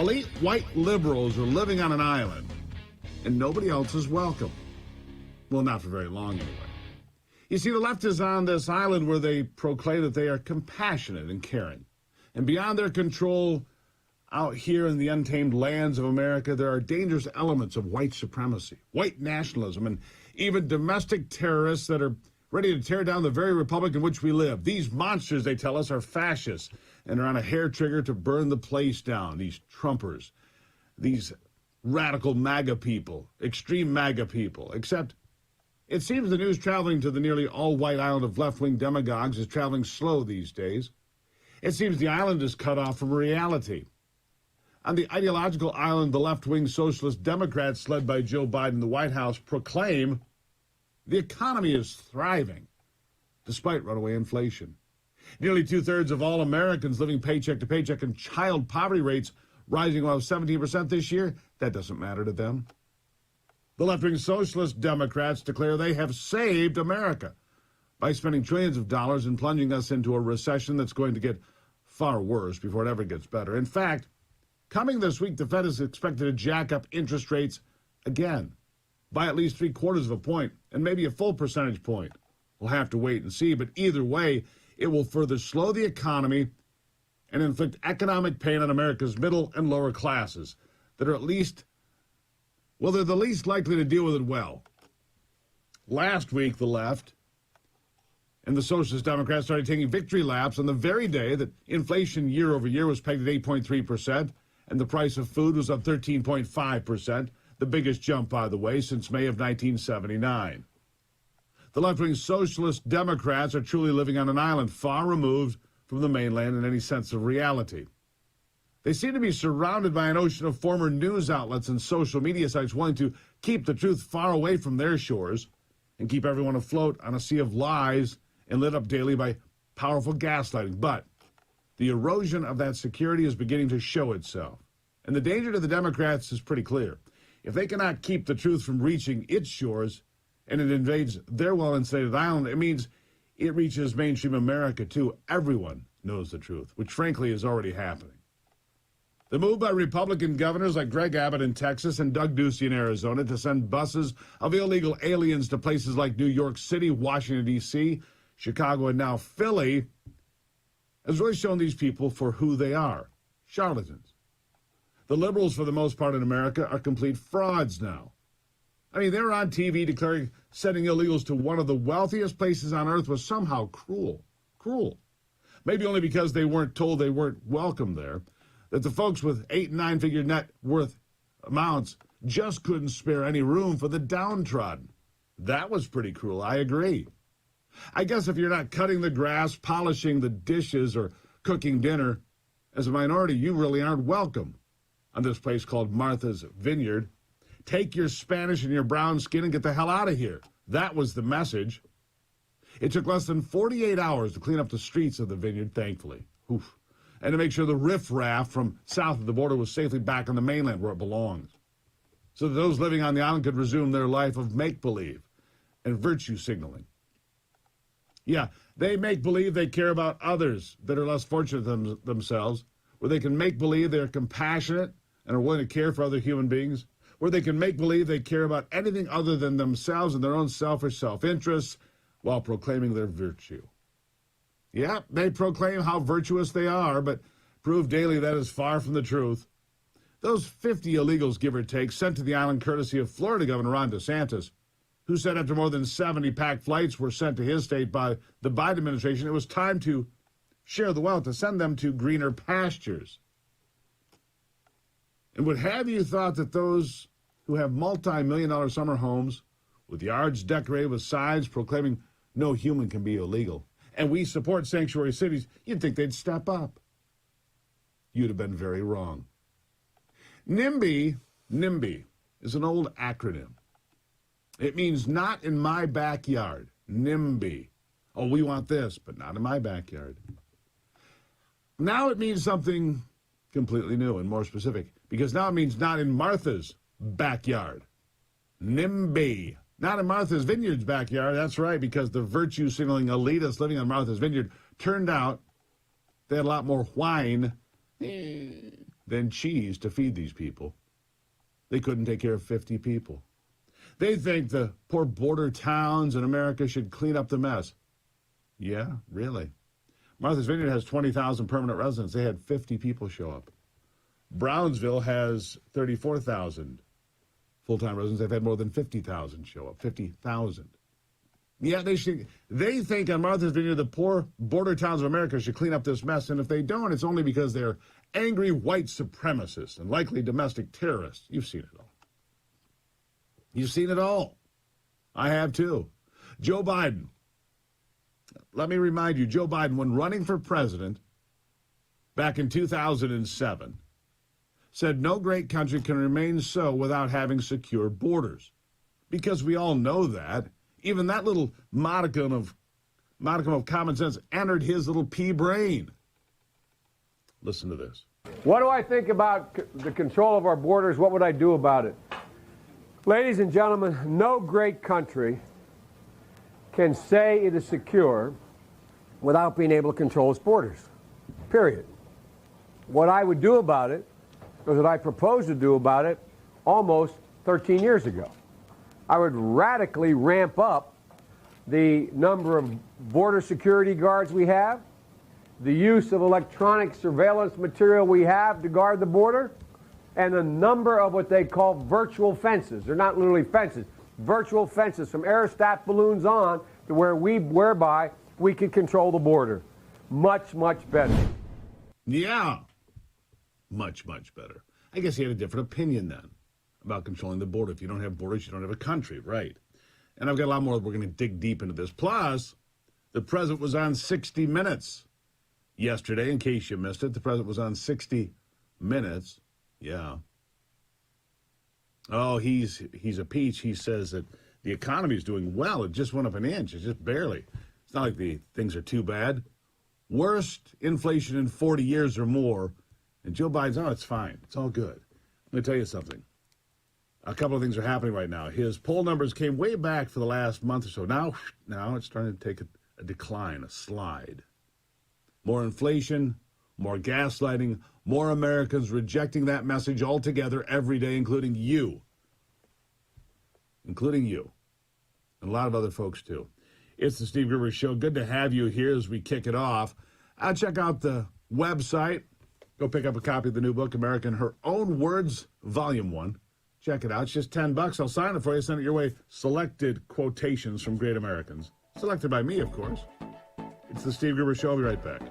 Elite white liberals are living on an island, and nobody else is welcome. Well, not for very long, anyway. You see, the left is on this island where they proclaim that they are compassionate and caring. And beyond their control, out here in the untamed lands of America, there are dangerous elements of white supremacy, white nationalism, and even domestic terrorists that are ready to tear down the very republic in which we live. These monsters, they tell us, are fascists and are on a hair trigger to burn the place down. These Trumpers, these radical MAGA people, extreme MAGA people, except it seems the news traveling to the nearly all-white island of left-wing demagogues is traveling slow these days. It seems the island is cut off from reality. On the ideological island, the left-wing socialist Democrats, led by Joe Biden in the White House, proclaim the economy is thriving, despite runaway inflation. Nearly two-thirds of all Americans living paycheck to paycheck, and child poverty rates rising above 17% this year. That doesn't matter to them. The left-wing socialist Democrats declare they have saved America by spending trillions of dollars and plunging us into a recession that's going to get far worse before it ever gets better. In fact, coming this week, the Fed is expected to jack up interest rates again by at least 0.75 of a point and maybe a full percentage point. We'll have to wait and see, but either way, it will further slow the economy and inflict economic pain on America's middle and lower classes that are at least, well, they're the least likely to deal with it well. Last week, the left and the Socialist Democrats started taking victory laps on the very day that inflation year over year was pegged at 8.3%, and the price of food was up 13.5%, the biggest jump, by the way, since May of 1979. The left-wing Socialist Democrats are truly living on an island far removed from the mainland in any sense of reality. They seem to be surrounded by an ocean of former news outlets and social media sites willing to keep the truth far away from their shores and keep everyone afloat on a sea of lies and lit up daily by powerful gaslighting. But the erosion of that security is beginning to show itself. And the danger to the Democrats is pretty clear. If they cannot keep the truth from reaching its shores and it invades their well-insulated island, it means it reaches mainstream America too. Everyone knows the truth, which frankly is already happening. The move by Republican governors like Greg Abbott in Texas and Doug Ducey in Arizona to send buses of illegal aliens to places like New York City, Washington, D.C., Chicago, and now Philly has really shown these people for who they are, charlatans. The liberals, for the most part in America, are complete frauds now. I mean, they're on TV declaring sending illegals to one of the wealthiest places on earth was somehow cruel. Cruel. Maybe only because they weren't told they weren't welcome there, that the folks with 8- and 9-figure net worth amounts just couldn't spare any room for the downtrodden. That was pretty cruel, I agree. I guess if you're not cutting the grass, polishing the dishes, or cooking dinner, as a minority, you really aren't welcome on this place called Martha's Vineyard. Take your Spanish and your brown skin and get the hell out of here. That was the message. It took less than 48 hours to clean up the streets of the vineyard, thankfully. Oof. And to make sure the riffraff from south of the border was safely back on the mainland where it belongs, so that those living on the island could resume their life of make-believe and virtue signaling. Yeah, they make believe they care about others that are less fortunate than themselves, where they can make believe they're compassionate and are willing to care for other human beings, where they can make believe they care about anything other than themselves and their own selfish self-interests while proclaiming their virtue. Yeah, they proclaim how virtuous they are, but prove daily that is far from the truth. Those 50 illegals, give or take, sent to the island courtesy of Florida Governor Ron DeSantis, who said after more than 70 packed flights were sent to his state by the Biden administration, it was time to share the wealth, to send them to greener pastures. And would have you thought that those who have multi-million-dollar summer homes with yards decorated with signs proclaiming no human can be illegal, and we support sanctuary cities, you'd think they'd step up. You'd have been very wrong. NIMBY is an old acronym. It means not in my backyard. NIMBY. Oh, we want this, but not in my backyard. Now it means something completely new and more specific, because now it means not in Martha's backyard. NIMBY. Not in Martha's Vineyard's backyard. That's right, because the virtue-signaling elitists living on Martha's Vineyard turned out they had a lot more wine than cheese to feed these people. They couldn't take care of 50 people. They think the poor border towns in America should clean up the mess. Yeah, really. Martha's Vineyard has 20,000 permanent residents. They had 50 people show up. Brownsville has 34,000 full-time residents. They've had more than 50,000 show up. 50,000. Yeah, they think on Martha's Vineyard the poor border towns of America should clean up this mess, and if they don't, it's only because they're angry white supremacists and likely domestic terrorists. You've seen it all. You've seen it all. I have too. Joe Biden. Let me remind you, Joe Biden, when running for president back in 2007, said no great country can remain so without having secure borders. Because we all know that. Even that little modicum of common sense entered his little pea brain. Listen to this. What do I think about the control of our borders? What would I do about it? Ladies and gentlemen, no great country can say it is secure without being able to control its borders, period. What I would do about it was what I proposed to do about it almost 13 years ago. I would radically ramp up the number of border security guards we have, the use of electronic surveillance material we have to guard the border, and a number of what they call virtual fences. They're not literally fences, virtual fences from aerostat balloons on to whereby we can control the border. Much, much better. Yeah, much, much better. I guess he had a different opinion then about controlling the border. If you don't have borders, you don't have a country, right? And I've got a lot more. We're going to dig deep into this. Plus, the president was on 60 Minutes yesterday. In case you missed it, the president was on 60 Minutes. Yeah. Oh, he's a peach. He says that the economy is doing well. It just went up an inch. It's just barely. It's not like the things are too bad. Worst inflation in 40 years or more. And Joe Biden's, oh, it's fine. It's all good. Let me tell you something. A couple of things are happening right now. His poll numbers came way back for the last month or so. Now it's starting to take a decline, a slide. More inflation, more gaslighting, more Americans rejecting that message altogether every day, including you. Including you. And a lot of other folks, too. It's the Steve Gruber Show. Good to have you here as we kick it off. Check out the website. Go pick up a copy of the new book, America in Her Own Words, Volume 1. Check it out. It's just $10. I'll sign it for you. Send it your way. Selected quotations from great Americans. Selected by me, of course. It's the Steve Gruber Show. I'll be right back.